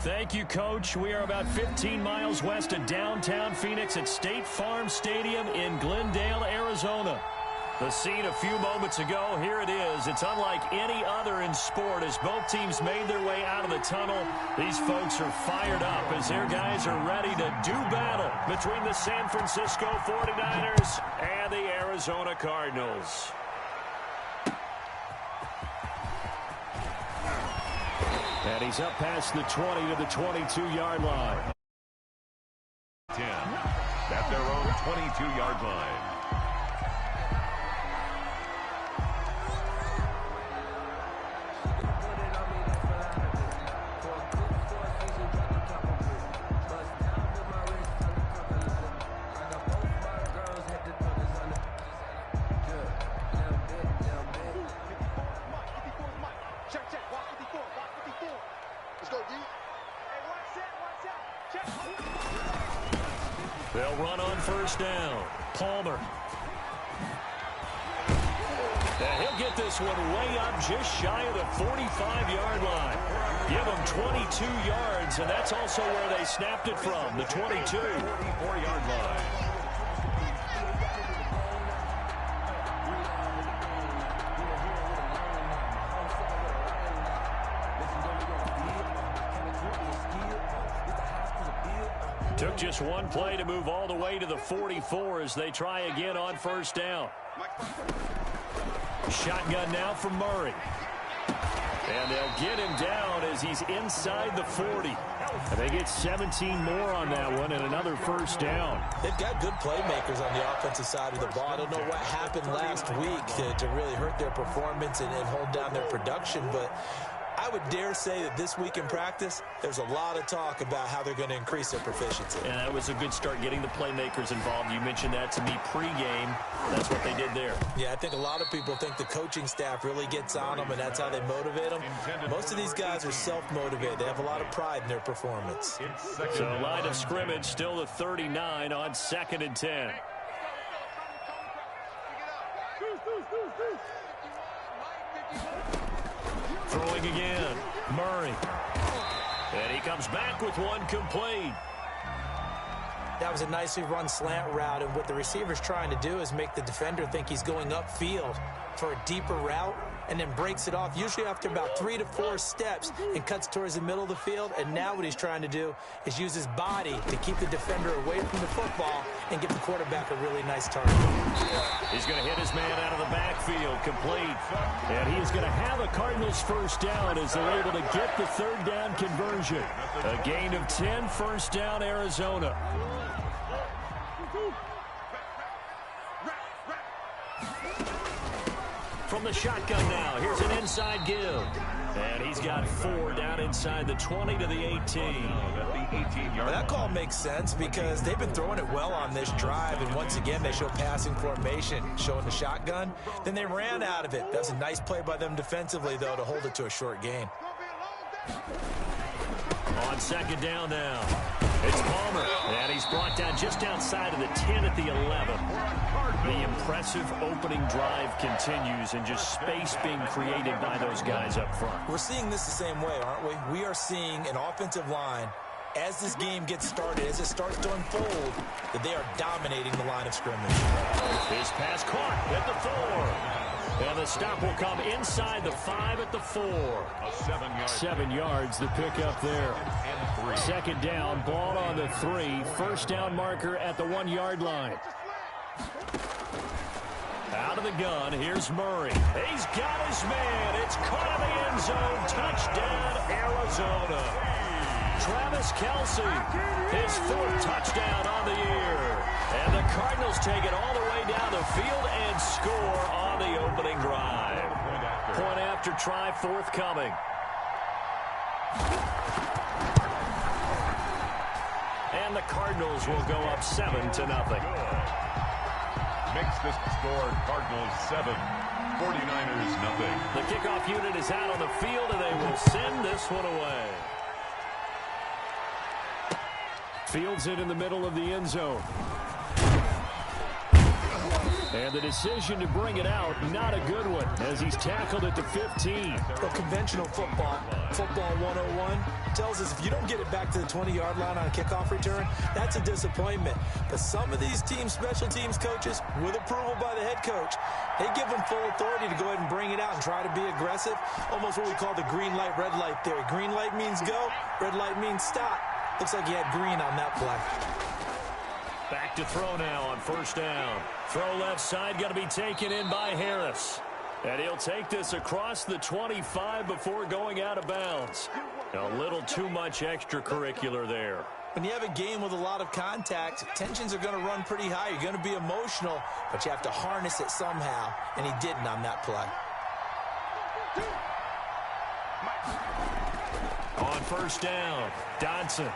Thank you, Coach. We are about 15 miles west of downtown Phoenix at State Farm Stadium in Glendale, Arizona. The scene a few moments ago, here it is. It's unlike any other in sport as both teams made their way out of the tunnel. These folks are fired up as their guys are ready to do battle between the San Francisco 49ers and the Arizona Cardinals. And he's up past the 20 to the 22-yard line. 10 at their own 22-yard line. They'll run on first down. Palmer. And he'll get this one way up just shy of the 45-yard line. Give them 22 yards, and that's also where they snapped it from, the 22. 44-yard line. Took just one play to move all the way to the 44 as they try again on first down. Shotgun now from Murray. And they'll get him down as he's inside the 40. And they get 17 more on that one and another first down. They've got good playmakers on the offensive side of the ball. I don't know what happened last week to really hurt their performance and hold down their production, but I would dare say that this week in practice, there's a lot of talk about how they're going to increase their proficiency. And that was a good start getting the playmakers involved. You mentioned that to me pregame. That's what they did there. Yeah, I think a lot of people think the coaching staff really gets on them, and that's how they motivate them. Most of these guys are self-motivated. They have a lot of pride in their performance. So line of scrimmage still the 39 on 2nd and 10. Throwing again, Murray. And he comes back with one complete. That was a nicely run slant route, and what the receiver's trying to do is make the defender think he's going upfield for a deeper route, and then breaks it off, usually after about 3 to 4 steps, and cuts towards the middle of the field. And now what he's trying to do is use his body to keep the defender away from the football and give the quarterback a really nice target. He's going to hit his man out of the backfield, complete. And he is going to have a Cardinals first down as they're able to get the third down conversion. A gain of 10, first down, Arizona. From the shotgun now, here's an inside give. And he's got 4 down inside the 20 to the 18. Well, that call makes sense because they've been throwing it well on this drive, and once again they show passing formation, showing the shotgun. Then they ran out of it. That was a nice play by them defensively, though, to hold it to a short gain. On second down now, it's Palmer, and he's brought down just outside of the 10 at the 11. The impressive opening drive continues, and just space being created by those guys up front. We're seeing this the same way, aren't we? We are seeing an offensive line, as this game gets started, as it starts to unfold, that they are dominating the line of scrimmage. His pass caught at the 4. And the stop will come inside the 5 at the 4. 7 yards, the pickup there. Second down, ball on the 3. First down marker at the 1-yard line. Out of the gun, here's Murray. He's got his man. It's caught in the end zone. Touchdown, Arizona. Travis Kelce, his 4th touchdown on the year. And the Cardinals take it all the way down the field and score on the opening drive. Point after try forthcoming. And the Cardinals will go up 7-0. Makes this score Cardinals 7, 49ers nothing. The kickoff unit is out on the field, and they will send this one away. Fields it in the middle of the end zone. And the decision to bring it out, not a good one, as he's tackled it to 15. Well, conventional football 101, tells us if you don't get it back to the 20-yard line on a kickoff return, that's a disappointment. But some of these special teams coaches, with approval by the head coach, they give them full authority to go ahead and bring it out and try to be aggressive, almost what we call the green light, red light theory. Green light means go, red light means stop. Looks like he had green on that play. Back to throw now on first down. Throw left side, going to be taken in by Harris. And he'll take this across the 25 before going out of bounds. A little too much extracurricular there. When you have a game with a lot of contact, tensions are going to run pretty high. You're going to be emotional, but you have to harness it somehow, and he didn't on that play. On first down, Dodson.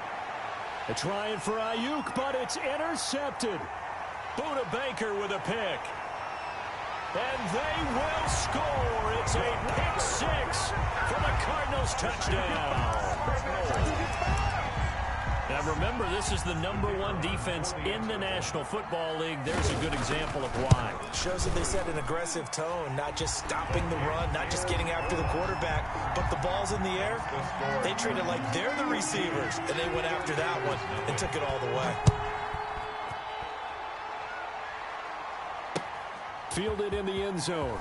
They're trying for Ayuk, but it's intercepted. Buda Baker with a pick. And they will score. It's a pick six for the Cardinals touchdown. Now remember, this is the #1 defense in the National Football League. There's a good example of why. Shows that they set an aggressive tone, not just stopping the run, not just getting after the quarterback, but the ball's in the air. They treat it like they're the receivers, and they went after that one and took it all the way. Fielded in the end zone.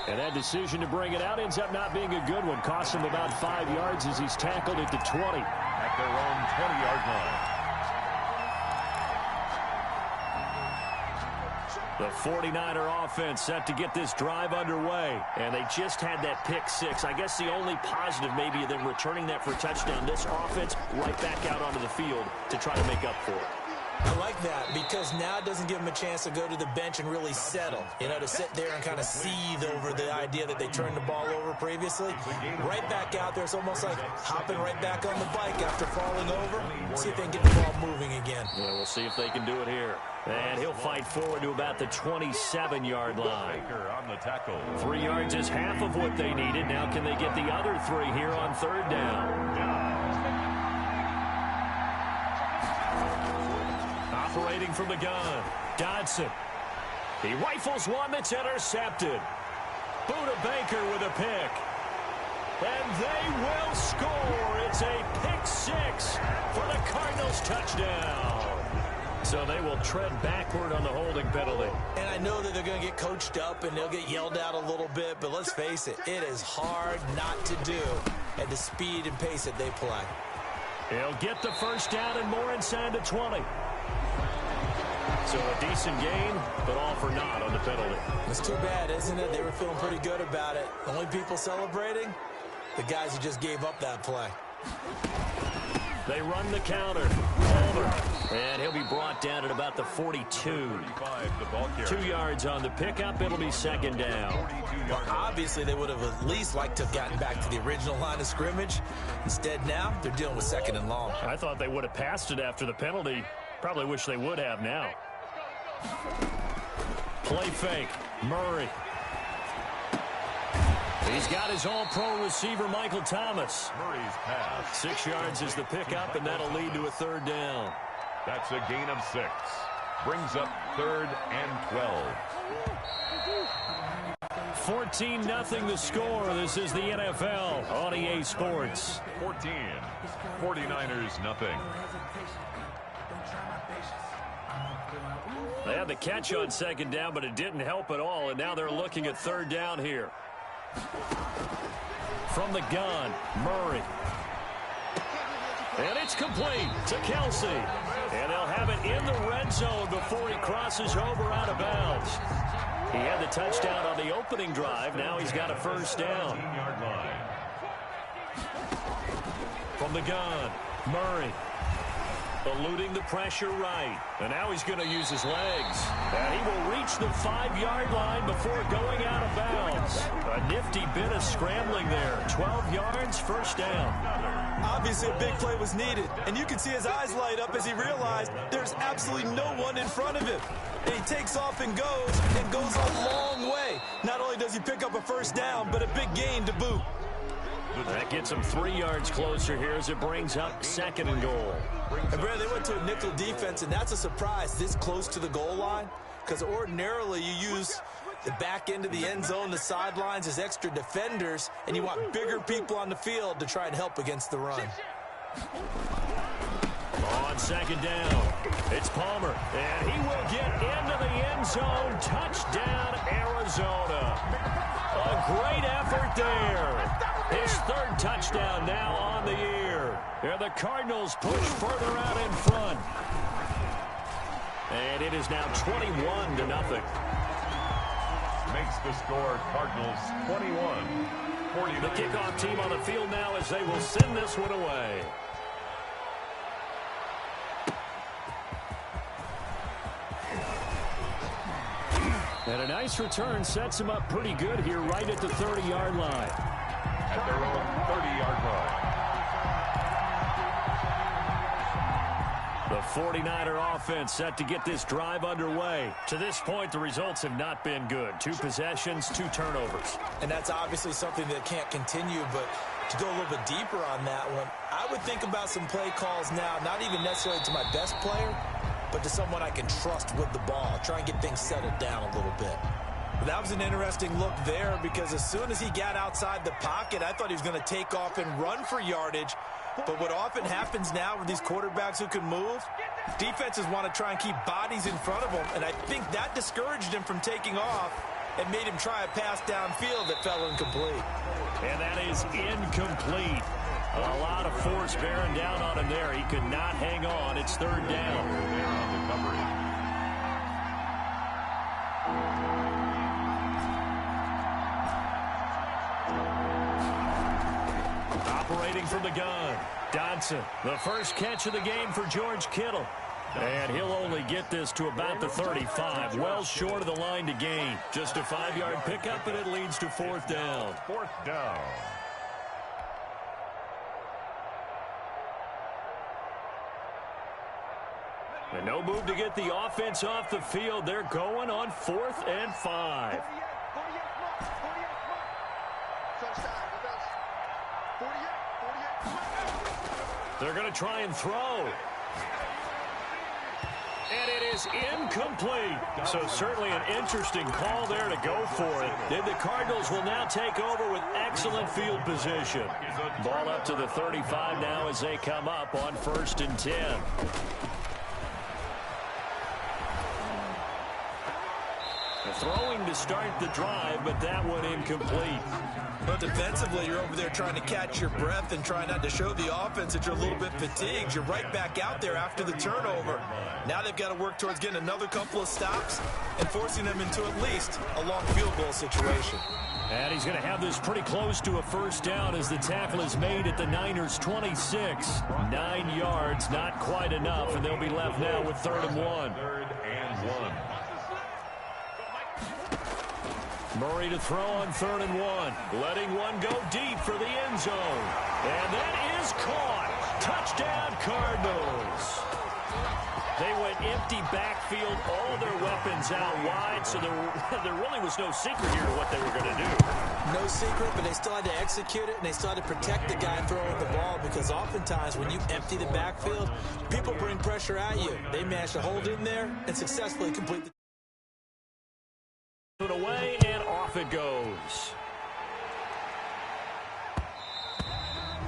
And that decision to bring it out ends up not being a good one. Costs him about 5 yards as he's tackled at the 20. At their own 20-yard line. The 49er offense set to get this drive underway. And they just had that pick six. I guess the only positive maybe of them returning that for a touchdown. This offense right back out onto the field to try to make up for it. I like that because now it doesn't give them a chance to go to the bench and really settle. You know, to sit there and kind of seethe over the idea that they turned the ball over previously. Right back out there. It's almost like hopping right back on the bike after falling over. See if they can get the ball moving again. Yeah, we'll see if they can do it here. And he'll fight forward to about the 27-yard line. On the tackle. 3 yards is half of what they needed. Now can they get the other 3 here on third down? Operating from the gun, Dodson. He rifles one that's intercepted. Buda Baker with a pick. And they will score. It's a pick six for the Cardinals touchdown. So they will tread backward on the holding penalty. And I know that they're going to get coached up and they'll get yelled at a little bit, but let's face it, it is hard not to do at the speed and pace that they play. He'll get the first down and more inside the 20. So a decent gain, but all for naught on the penalty. It's too bad, isn't it? They were feeling pretty good about it. The only people celebrating, the guys who just gave up that play. They run the counter. Over. And he'll be brought down at about the 42. 2 yards on the pickup. It'll be second down. Well, obviously, they would have at least liked to have gotten back to the original line of scrimmage. Instead, now, they're dealing with second and long. I thought they would have passed it after the penalty. Probably wish they would have now. Play fake. Murray. He's got his all-pro receiver, Michael Thomas. Murray's pass. 6 yards is the pickup, and that'll lead to a third down. That's a gain of 6. Brings up 3rd and 12. 14-0 the score. This is the NFL on EA Sports. 14. 49ers nothing. They had the catch on second down, but it didn't help at all, and now they're looking at third down here. From the gun, Murray. And it's complete to Kelsey. And they'll have it in the red zone before he crosses over out of bounds. He had the touchdown on the opening drive. Now he's got a first down. From the gun, Murray. Eluding the pressure right. And now he's going to use his legs. And he will reach the 5-yard line before going out of bounds. A nifty bit of scrambling there. 12 yards, first down. Obviously, a big play was needed. And you can see his eyes light up as he realized there's absolutely no one in front of him. And he takes off and goes a long way. Not only does he pick up a first down, but a big gain to boot. That That gets them 3 yards closer here as it brings up 2nd and goal. And Brad, they went to a nickel defense, and that's a surprise this close to the goal line, because ordinarily you use the back end of the end zone, the sidelines as extra defenders, and you want bigger people on the field to try and help against the run. On 2nd down, it's Palmer, and he will get into the end zone. Touchdown, Arizona. A great effort there. His 3rd touchdown now on the year. And the Cardinals push further out in front. And it is now 21-0. Makes the score Cardinals 21-49. The kickoff team on the field now as they will send this one away. And a nice return sets him up pretty good here right at the 30-yard line. At their own 30-yard line. The 49er offense set to get this drive underway. To this point, the results have not been good. 2 possessions, 2 turnovers. And that's obviously something that can't continue, but to go a little bit deeper on that one, I would think about some play calls now, not even necessarily to my best player, but to someone I can trust with the ball. Try and get things settled down a little bit. But that was an interesting look there, because as soon as he got outside the pocket, I thought he was going to take off and run for yardage. But what often happens now with these quarterbacks who can move, defenses want to try and keep bodies in front of them, and I think that discouraged him from taking off and made him try a pass downfield that fell incomplete. And that is incomplete. A lot of force bearing down on him there. He could not hang on. It's 3rd down. There on the coverage. Operating from the gun, Dodson, the first catch of the game for George Kittle. And he'll only get this to about the 35, well short of the line to gain. Just a 5-yard pickup, and it leads to 4th down. 4th down. And no move to get the offense off the field. They're going on 4th and 5. They're going to try and throw. And it is incomplete. So certainly an interesting call there to go for it. Then the Cardinals will now take over with excellent field position. Ball up to the 35 now as they come up on 1st and 10. Throwing to start the drive, but that one incomplete. But defensively, you're over there trying to catch your breath and try not to show the offense that you're a little bit fatigued. You're right back out there after the turnover. Now they've got to work towards getting another couple of stops and forcing them into at least a long field goal situation. And he's going to have this pretty close to a 1st down as the tackle is made at the Niners' 26. 9 yards, not quite enough, and they'll be left now with 3rd and 1. 3rd and 1. Murray to throw on 3rd and 1. Letting one go deep for the end zone. And that is caught. Touchdown, Cardinals. They went empty backfield, all their weapons out wide, so there really was no secret here to what they were going to do. No secret, but they still had to execute it, and they still had to protect the guy throwing the ball, because oftentimes when you empty the backfield, people bring pressure at you. They managed to hold in there and successfully complete the away, and off it goes.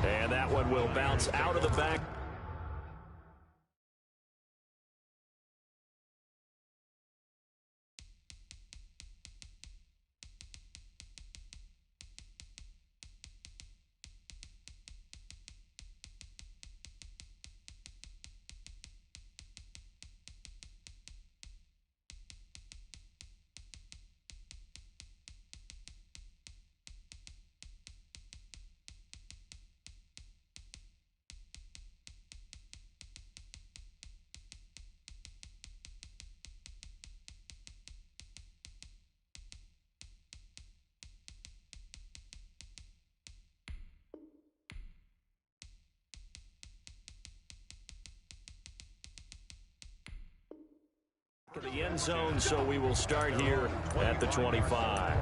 And that one will bounce out of the back. To the end zone, so we will start here at the 25.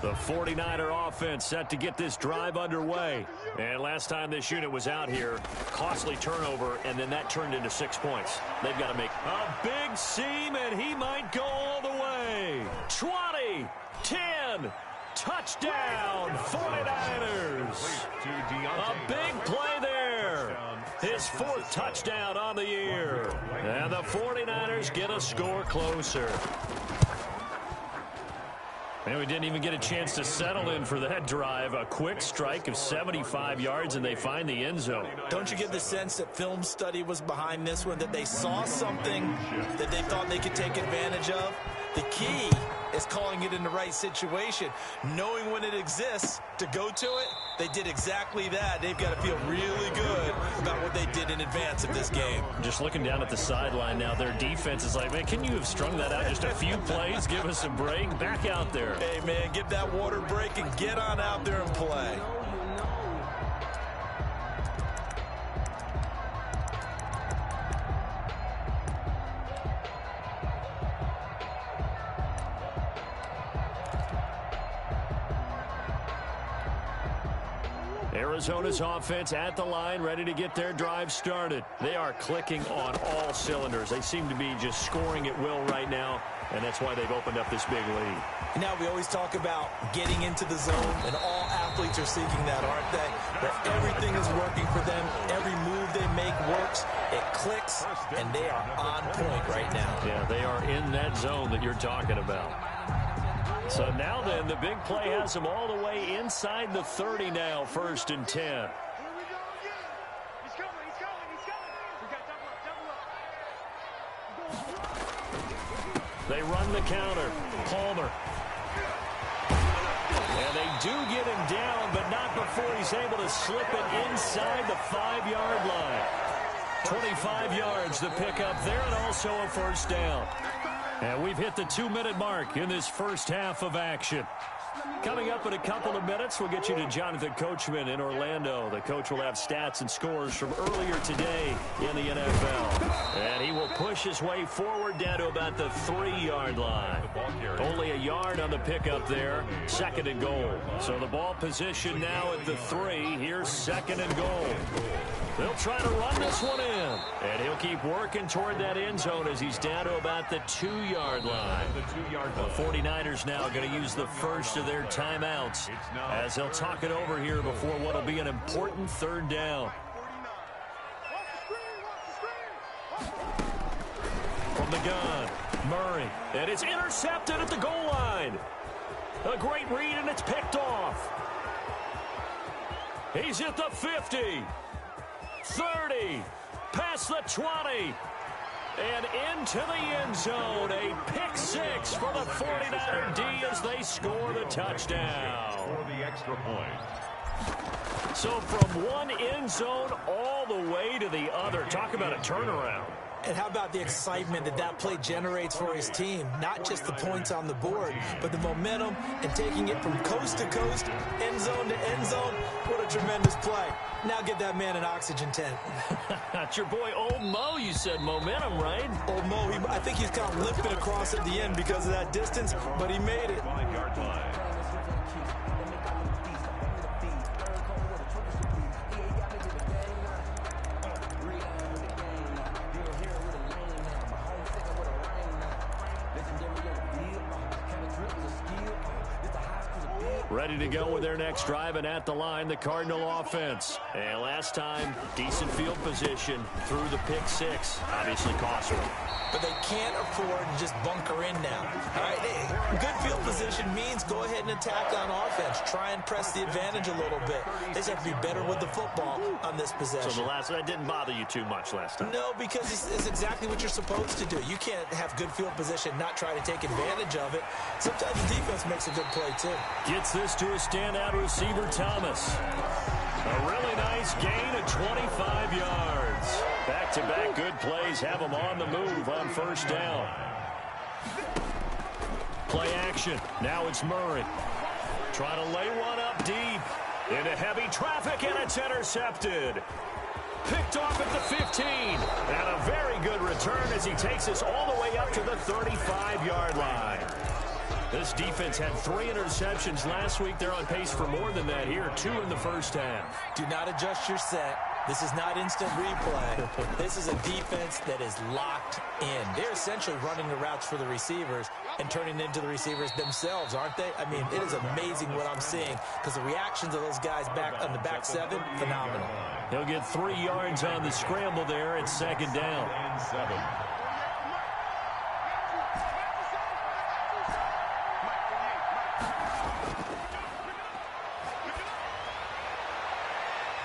The 49er offense set to get this drive underway. And last time this unit was out here, costly turnover, and then that turned into 6 points. They've got to make a big seam, and he might go all the way. 20, 10, touchdown, 49ers. A big play there. His 4th touchdown on the year. And the 49ers get a score closer. And we didn't even get a chance to settle in for that drive. A quick strike of 75 yards, and they find the end zone. Don't you get the sense that film study was behind this one, that they saw something that they thought they could take advantage of? The key is calling it in the right situation, knowing when it exists to go to it. They did exactly that. They've got to feel really good about what they did in advance of this game. Just looking down at the sideline now, their defense is like, man, can you have strung that out just a few plays? Give us a break. Back out there. Hey, man, give that water break and get on out there and play. Arizona's offense at the line, ready to get their drive started. They are clicking on all cylinders. They seem to be just scoring at will right now, and that's why they've opened up this big lead. Now we always talk about getting into the zone, and all athletes are seeking that, aren't they? Where everything is working for them. Every move they make works. It clicks, and they are on point right now. Yeah, they are in that zone that you're talking about. So now then, the big play has them all the way inside the 30 now, 1st and 10. They run the counter. Palmer. And they do get him down, but not before he's able to slip it inside the 5-yard line. 25 yards to pick up there, and also a 1st down. And we've hit the 2-minute mark in this first half of action. Coming up in a couple of minutes, we'll get you to Jonathan Coachman in Orlando. The coach will have stats and scores from earlier today in the NFL. And he will push his way forward down to about the 3-yard line. Only a yard on the pickup there. 2nd and goal. So the ball position now at the 3. Here's 2nd and goal. They'll try to run this one in. And he'll keep working toward that end zone as he's down to about the 2-yard line. The 49ers now going to use the first of their timeouts as they'll talk it over here before what will be an important 3rd down. From the gun, Murray. And it's intercepted at the goal line. A great read, and it's picked off. He's at the 50. 30, past the 20, and into the end zone. A pick 6 for the 49er D as they score the touchdown. For the extra point. So from one end zone all the way to the other. Talk about a turnaround. And how about the excitement that that play generates for his team? Not just the points on the board, but the momentum and taking it from coast to coast, end zone to end zone. What a tremendous play. Now get that man an oxygen tent. That's your boy Old Mo. You said momentum, right? Old Mo, I think he's kind of limping across at the end because of that distance, but he made it. 5-yard line. Ready to go with their next drive, and at the line, the Cardinal offense. And last time, decent field position through the pick 6. Obviously costly. But they can't afford to just bunker in now. All right, good field position means go ahead and attack on offense. Try and press the advantage a little bit. They just have to be better with the football on this possession. So that didn't bother you too much last time? No, because it's exactly what you're supposed to do. You can't have good field position, not try to take advantage of it. Sometimes the defense makes a good play, too. Gets this to a standout receiver, Thomas. A really nice gain of 25 yards. Back-to-back good plays have them on the move on 1st down. Play action. Now it's Murray. Trying to lay one up deep. Into heavy traffic, and it's intercepted. Picked off at the 15. And a very good return as he takes us all the way up to the 35-yard line. This defense had 3 interceptions last week. They're on pace for more than that here, 2 in the first half. Do not adjust your set. This is not instant replay. This is a defense that is locked in. They're essentially running the routes for the receivers and turning into the receivers themselves, aren't they? I mean, it is amazing what I'm seeing because the reactions of those guys back on the back 7, phenomenal. He'll get 3 yards on the scramble there at second down.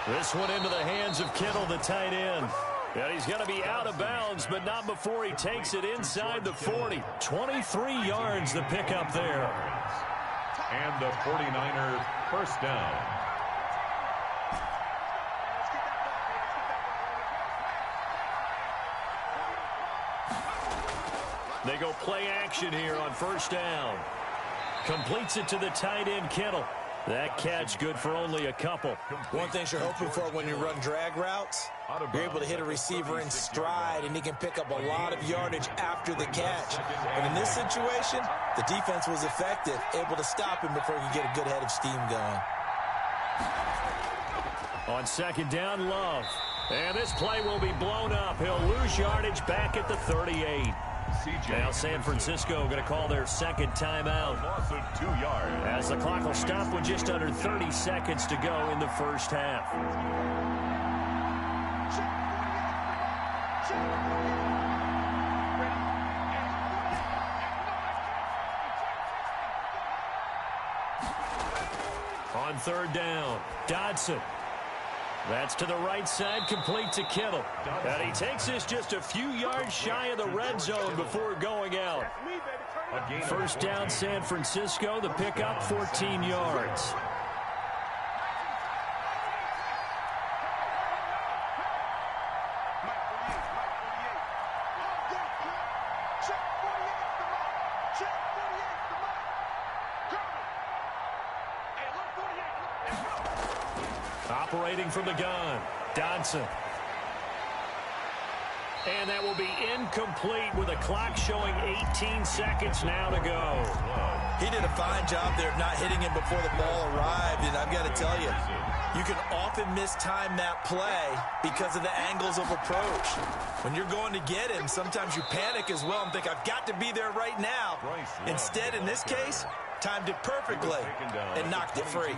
This one into the hands of Kittle, the tight end. And he's going to be out of bounds, but not before he takes it inside the 40. 23 yards the pickup there. And the 49er first down. They go play action here on first down. Completes it to the tight end, Kittle. That catch good for only a couple. One thing you're hoping for when you run drag routes, you're able to hit a receiver in stride, and he can pick up a lot of yardage after the catch. But in this situation, the defense was effective, able to stop him before he could get a good head of steam going. On second down, Love. And this play will be blown up. He'll lose yardage back at the 38. Now San Francisco going to call their second timeout. Loss of 2 yards. As the clock will stop with just under 30 seconds to go in the first half. On third down, Dodson. That's to the right side, complete to Kittle. And he takes this just a few yards shy of the red zone before going out. First down, San Francisco. The pickup, 14 yards. Operating from the gun, Dodson. And that will be incomplete with a clock showing 18 seconds now to go. He did a fine job there of not hitting him before the ball arrived, and I've got to tell you, you can often mistime that play because of the angles of approach. When you're going to get him, sometimes you panic as well and think, I've got to be there right now. Instead, in this case, timed it perfectly and knocked it free.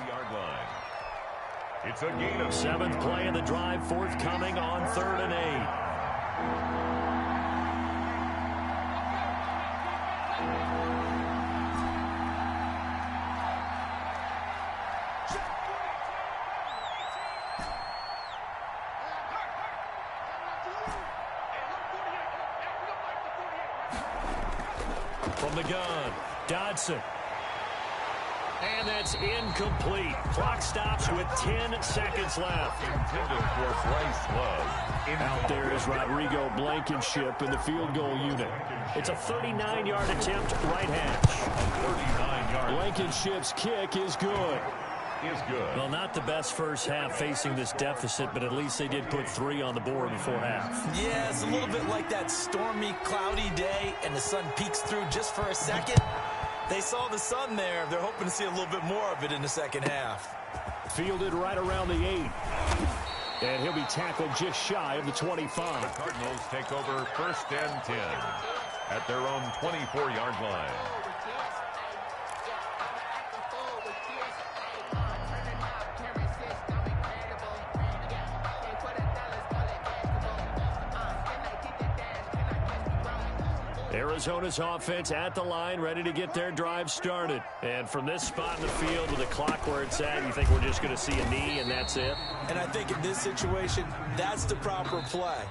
It's a gain of 7th play of the drive, forthcoming on 3rd and 8. From the gun, Dodson. And that's incomplete. Clock stops with 10 seconds left. Intended for Bryce Love. Out there is Rodrigo Blankenship in the field goal unit. It's a 39-yard attempt, right hash. 39-yard. Blankenship's kick is good. Is good. Well, not the best first half facing this deficit, but at least they did put 3 on the board before half. Yeah, it's a little bit like that stormy, cloudy day, and the sun peeks through just for a second. They saw the sun there. They're hoping to see a little bit more of it in the second half. Fielded right around the 8. And he'll be tackled just shy of the 25. The Cardinals take over 1st and 10 at their own 24-yard line. Arizona's offense at the line, ready to get their drive started. And from this spot in the field with the clock where it's at, you think we're just going to see a knee and that's it? And I think in this situation, that's the proper play.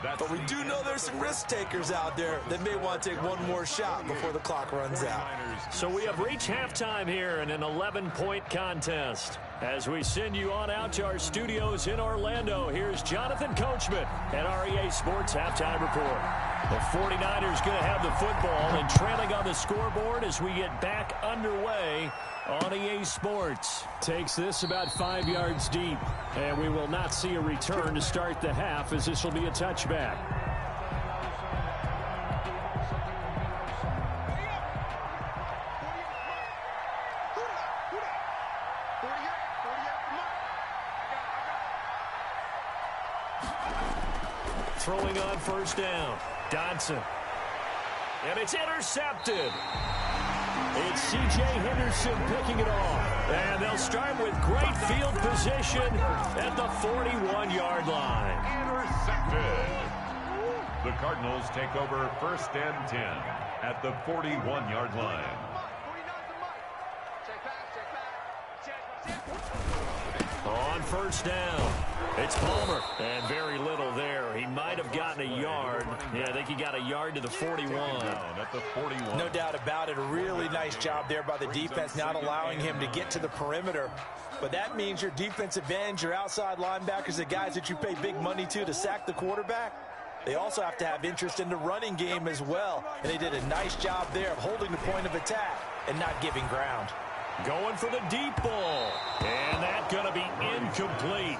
But we do know there's some risk takers out there that may want to take one more shot before the clock runs out. So we have reached halftime here in an 11-point contest. As we send you on out to our studios in Orlando, here's Jonathan Coachman at REA Sports Halftime Report. The 49ers going to have the football and trailing on the scoreboard as we get back underway on EA Sports. Takes this about 5 yards deep, and we will not see a return to start the half as this will be a touchback. throwing on first down. Dodson. And it's intercepted. It's C.J. Henderson picking it off. And they'll start with great field position at the 41-yard line. Intercepted. The Cardinals take over first and 10 at the 41-yard line. On first down, it's Palmer. And very little there. He might have gotten a yard. Yeah, I think he got a yard to the 41. At the 41. No doubt about it. A really nice job there by the defense, not allowing him to get to the perimeter. But that means your defensive ends, your outside linebackers, the guys that you pay big money to sack the quarterback, they also have to have interest in the running game as well. And they did a nice job there of holding the point of attack and not giving ground. Going for the deep ball. And that's going to be incomplete.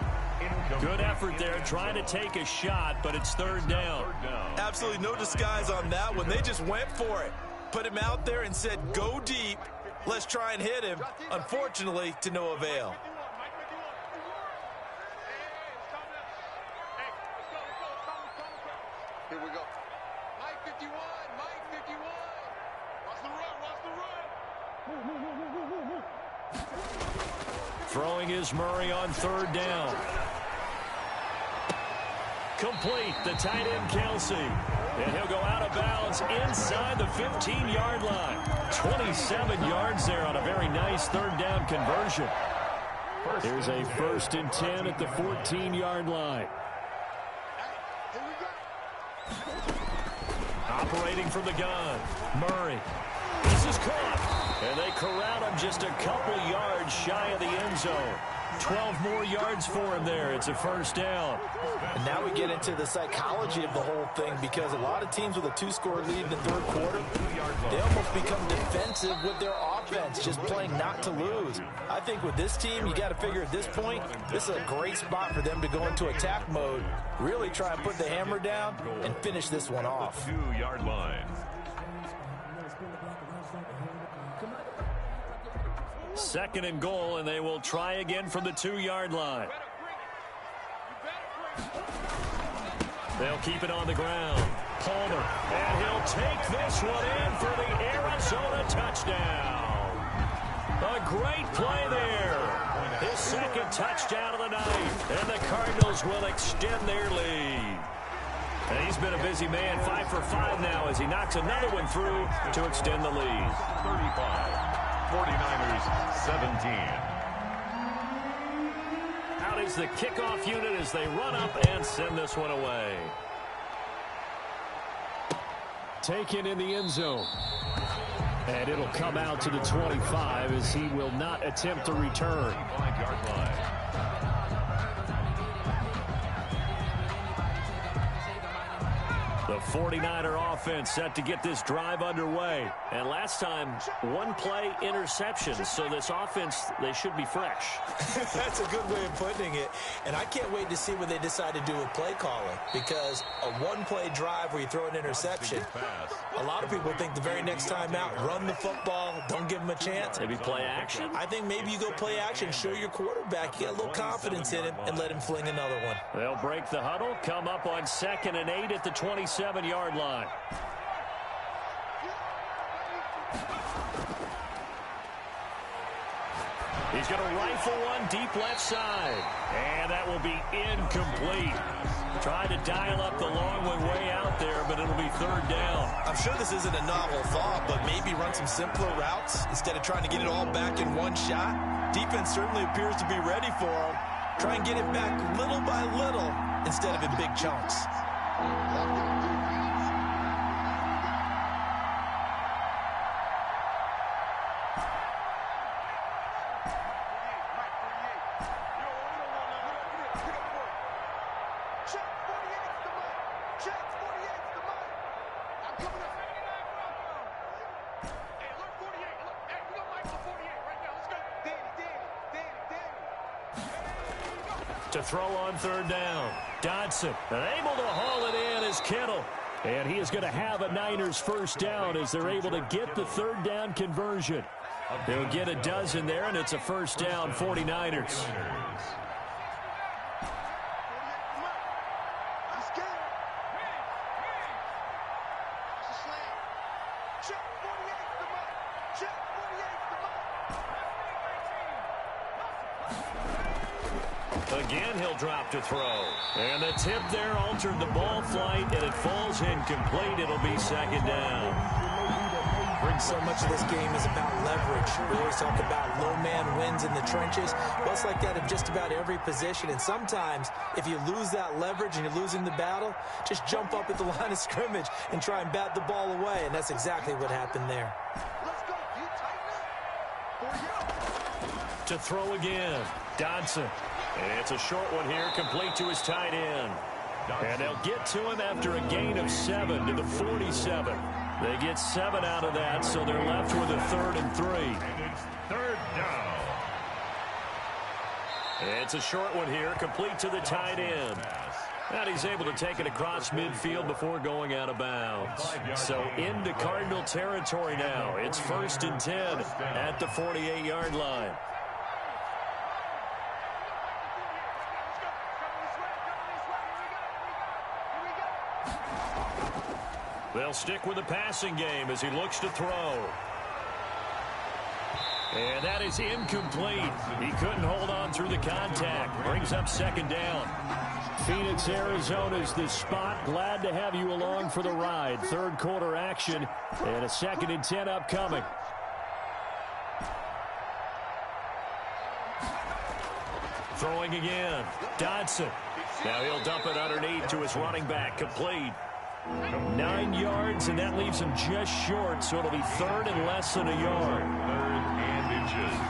Good effort there trying to take a shot, but it's third down. Absolutely no disguise on that one. They just went for it. Put him out there and said, go deep. Let's try and hit him. Unfortunately, to no avail. Here we go. Mike 51, Mike 51. Watch the run, watch the run. Throwing is Murray on third down. Complete, the tight end Kelsey. And he'll go out of bounds inside the 15-yard line. 27 yards there on a very nice third down conversion. Here's a first and 10 at the 14-yard line. Operating from the gun, Murray. This is caught. And they corral him just a couple yards shy of the end zone. 12 more yards for him there. It's a first down. And now we get into the psychology of the whole thing, because a lot of teams with a two-score lead in the third quarter, they almost become defensive with their offense, just playing not to lose. I think with this team, you got to figure at this point, this is a great spot for them to go into attack mode, really try and put the hammer down and finish this one off. 2-yard line. Second and goal, and they will try again from the 2-yard line. They'll keep it on the ground. Palmer, and he'll take this one in for the Arizona touchdown. A great play there. His second touchdown of the night, and the Cardinals will extend their lead. And he's been a busy man, 5 for 5 now as he knocks another one through to extend the lead. 35. 49ers 17. Out is the kickoff unit as they run up and send this one away. Taken in the end zone. And it'll come out to the 25 as he will not attempt to return. 5-yard line. The 49er offense set to get this drive underway. And last time, one play interception. So this offense, they should be fresh. That's a good way of putting it. And I can't wait to see what they decide to do with play calling, because a one-play drive where you throw an interception, a lot of people think the very next time out, run the football, don't give them a chance. Maybe play action? I think maybe you go play action, show your quarterback, you get a little confidence in him, and let him fling another one. They'll break the huddle, come up on 2nd and 8 at the 27-yard line. He's going to rifle one deep left side. And that will be incomplete. Trying to dial up the long one way out there, but it'll be third down. I'm sure this isn't a novel thought, but maybe run some simpler routes instead of trying to get it all back in one shot. Defense certainly appears to be ready for him. Try and get it back little by little instead of in big chunks. To throw on third down. Dodson able to haul it in as Kittle. And he is going to have a Niners first down as they're able to get the third down conversion. They'll get a dozen there, and it's a first down, 49ers. Again, he'll drop to throw. And the tip there altered the ball flight, and it falls incomplete. It'll be second down. So much of this game is about leverage. We always talk about low man wins in the trenches. Well, it's like that in just about every position. And sometimes, if you lose that leverage and you're losing the battle, just jump up at the line of scrimmage and try and bat the ball away. And that's exactly what happened there. To throw again, Dodson. And it's a short one here, complete to his tight end. And they'll get to him after a gain of 7 to the 47. They get 7 out of that, so they're left with a 3rd and 3. And it's third down. It's a short one here, complete to the tight end. And he's able to take it across midfield before going out of bounds. So into Cardinal territory now. It's 1st and 10 at the 48-yard line. They'll stick with the passing game as he looks to throw. And that is incomplete. He couldn't hold on through the contact. Brings up second down. Phoenix, Arizona is the spot. Glad to have you along for the ride. Third quarter action and a 2nd and 10 upcoming. Throwing again. Dodson. Now he'll dump it underneath to his running back. Complete. 9 yards, and that leaves him just short, so it'll be 3rd and less than a yard. 3rd and inches.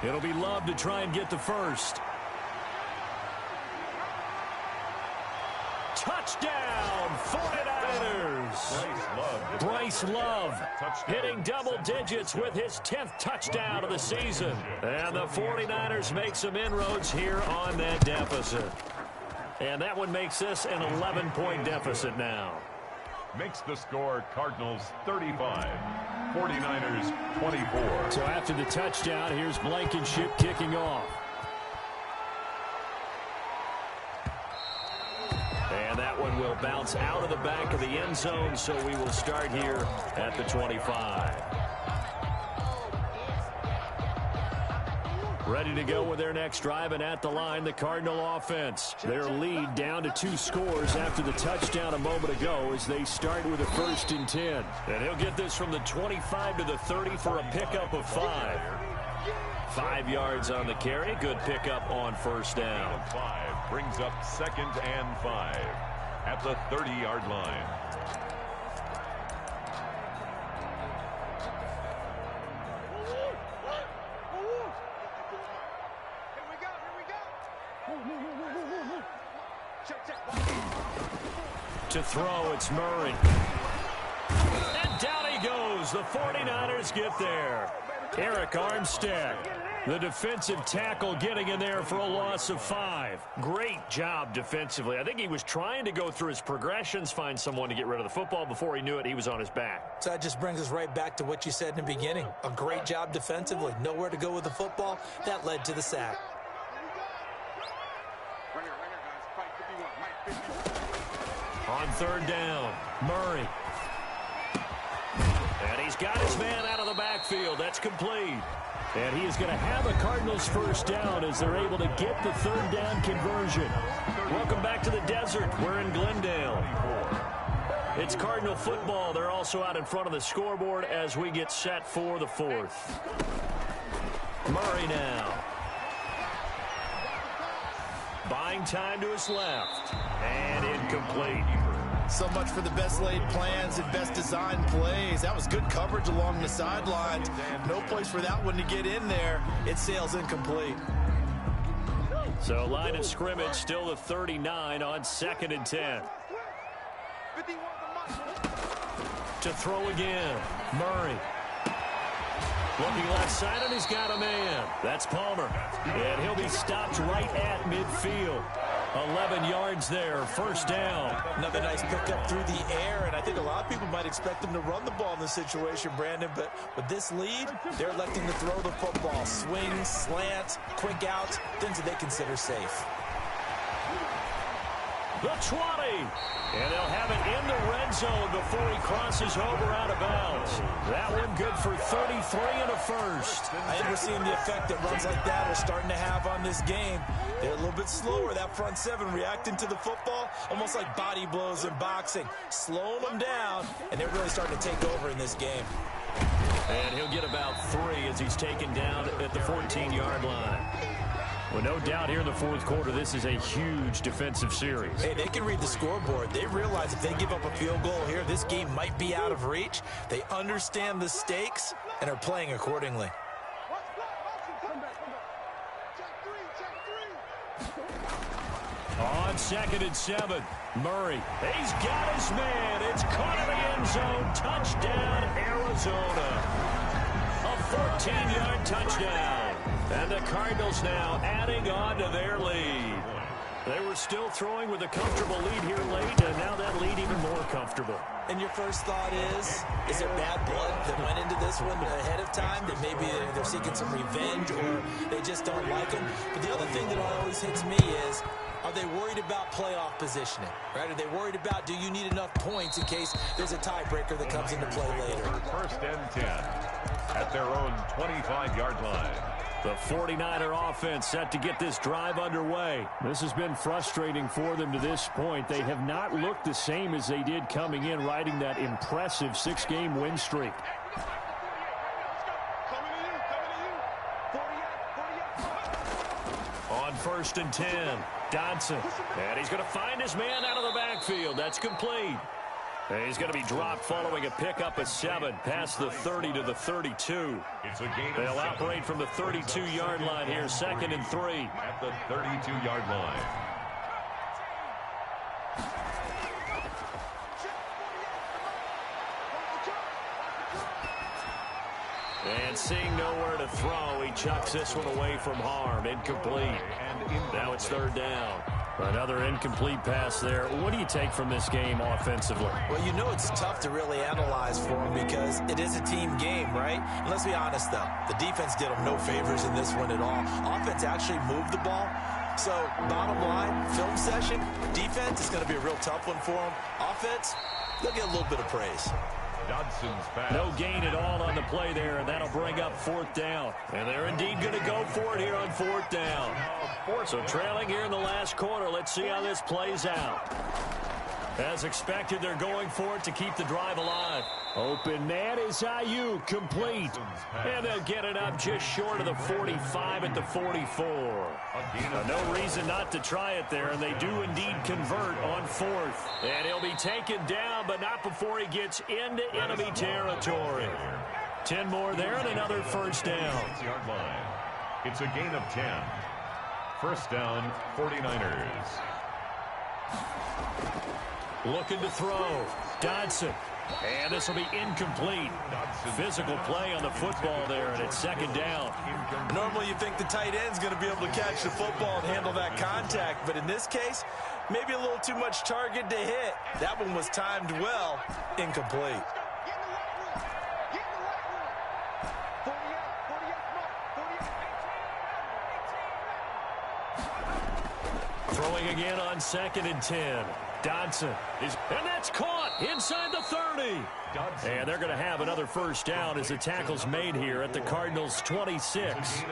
It'll be Love to try and get the first. Touchdown, 49ers! Bryce Love hitting double digits with his 10th touchdown of the season. And the 49ers make some inroads here on that deficit. And that one makes this an 11-point deficit now. Makes the score Cardinals 35, 49ers 24. So after the touchdown, here's Blankenship kicking off. And that one will bounce out of the back of the end zone, so we will start here at the 25. Ready to go with their next drive, and at the line, the Cardinal offense. Their lead down to 2 scores after the touchdown a moment ago as they start with a 1st and 10. And he'll get this from the 25 to the 30 for a pickup of 5. 5 yards on the carry. Good pickup on first down. 5 brings up 2nd and 5 at the 30-yard line. To throw, it's Murray. And down he goes. The 49ers get there. Eric Armstead, the defensive tackle, getting in there for a loss of 5. Great job defensively. I think he was trying to go through his progressions, find someone to get rid of the football. Before he knew it, he was on his back. So that just brings us right back to what you said in the beginning. A great job defensively. Nowhere to go with the football. That led to the sack. On 3rd down, Murray. And he's got his man out of the backfield. That's complete. And he is going to have a Cardinals first down as they're able to get the 3rd down conversion. Welcome back to the desert. We're in Glendale. It's Cardinal football. They're also out in front of the scoreboard as we get set for the 4th. Murray now. Buying time to his left. And incomplete. So much for the best laid plans and best designed plays. That was good coverage along the sidelines. No place for that one to get in there. It sails incomplete. So line of scrimmage still the 39 on 2nd and 10. To throw again, Murray. Looking left side, and he's got a man. That's Palmer. And he'll be stopped right at midfield. 11 yards there, first down. Another nice pickup through the air, and I think a lot of people might expect them to run the ball in this situation, Brandon, but with this lead, they're electing to throw the football. Swing, slant, quick outs, things that they consider safe. the 20. And they'll have it in the red zone before he crosses over out of bounds. That one good for 33 and a first. I think we're seeing the effect that runs like that are starting to have on this game. They're a little bit slower, that front seven, reacting to the football, almost like body blows in boxing, slowing them down, and they're really starting to take over in this game. And he'll get about 3 as he's taken down at the 14-yard line. Well, no doubt here in the fourth quarter, this is a huge defensive series. Hey, they can read the scoreboard. They realize if they give up a field goal here, this game might be out of reach. They understand the stakes and are playing accordingly. On 2nd and 7, Murray. He's got his man. It's caught in the end zone. Touchdown, Arizona. A 14-yard touchdown. And the Cardinals now adding on to their lead. They were still throwing with a comfortable lead here late, and now that lead even more comfortable. And your first thought is there bad blood that went into this one ahead of time, that maybe they're seeking some revenge or they just don't like them? But the other thing that always hits me is, are they worried about playoff positioning? Right? Are they worried about, do you need enough points in case there's a tiebreaker that comes into play later? 1st and 10 at their own 25-yard line. The 49er offense set to get this drive underway. This has been frustrating for them to this point. They have not looked the same as they did coming in, riding that impressive 6-game win streak. On 1st and 10, Dodson. And he's going to find his man out of the backfield. That's complete. And he's going to be dropped following a pickup of 7 past the 30 to the 32. It's a gain They'll of 7. operate from the 32-yard line here, 2nd and 3. At the 32-yard line. And seeing nowhere to throw, he chucks this one away from harm. Incomplete. Now it's 3rd down. Another incomplete pass there. What do you take from this game offensively? Well, you know it's tough to really analyze for them because it is a team game, right? And let's be honest, though. The defense did them no favors in this one at all. Offense actually moved the ball. So, bottom line, film session, defense is going to be a real tough one for them. Offense, they'll get a little bit of praise. Dodson's pass. No gain at all on the play there, and that'll bring up 4th down. And they're indeed going to go for it here on 4th down. So trailing here in the last quarter. Let's see how this plays out. As expected, they're going for it to keep the drive alive. Open man is Ayuk, complete. And they'll get it up just short of the 45 at the 44. No reason not to try it there, and they do indeed convert on 4th. And he'll be taken down, but not before he gets into enemy territory. 10 more there and another 1st down. It's a gain of 10. 1st down, 49ers. Looking to throw. Dodson. And this will be incomplete. Physical play on the football there, and it's 2nd down. Normally you think the tight end's going to be able to catch the football and handle that contact, but in this case, maybe a little too much target to hit. That one was timed well. Incomplete. Throwing again on 2nd and 10. Dodson is, and that's caught inside the 30. And they're going to have another 1st down as the tackle's made here at the Cardinals' 26.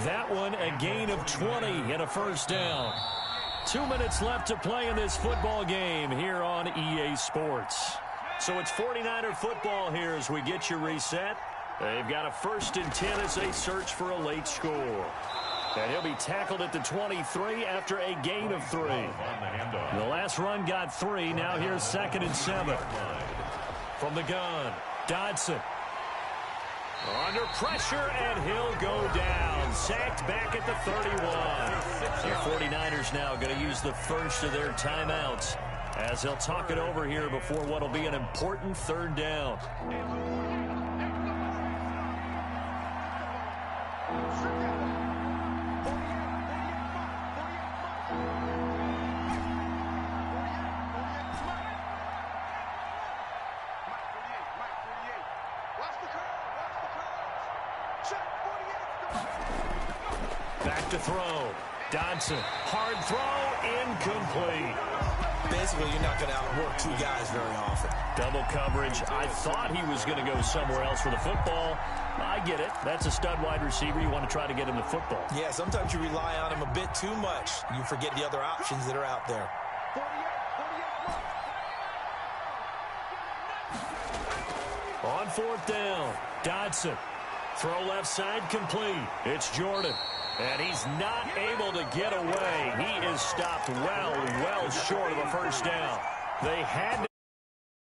That one a gain of 20 and a 1st down. 2 minutes left to play in this football game here on EA Sports. So it's 49er football here as we get you reset. They've got a 1st and 10 as they search for a late score. And he'll be tackled at the 23 after a gain of 3. The last run got 3. Now here's 2nd and 7. From the gun, Dodson. Under pressure, and he'll go down. Sacked back at the 31. The 49ers now going to use the first of their timeouts as they'll talk it over here before what will be an important 3rd down. Back to throw. Dodson. Hard throw. Incomplete. Basically, you're not going to outwork two guys very often. Double coverage. I thought he was going to go somewhere else for the football. I get it. That's a stud wide receiver. You want to try to get him the football. Yeah, sometimes you rely on him a bit too much. You forget the other options that are out there. On fourth down, Dodson. Throw left side complete. It's Jordan. And he's not able to get away. He is stopped well short of a first down. They had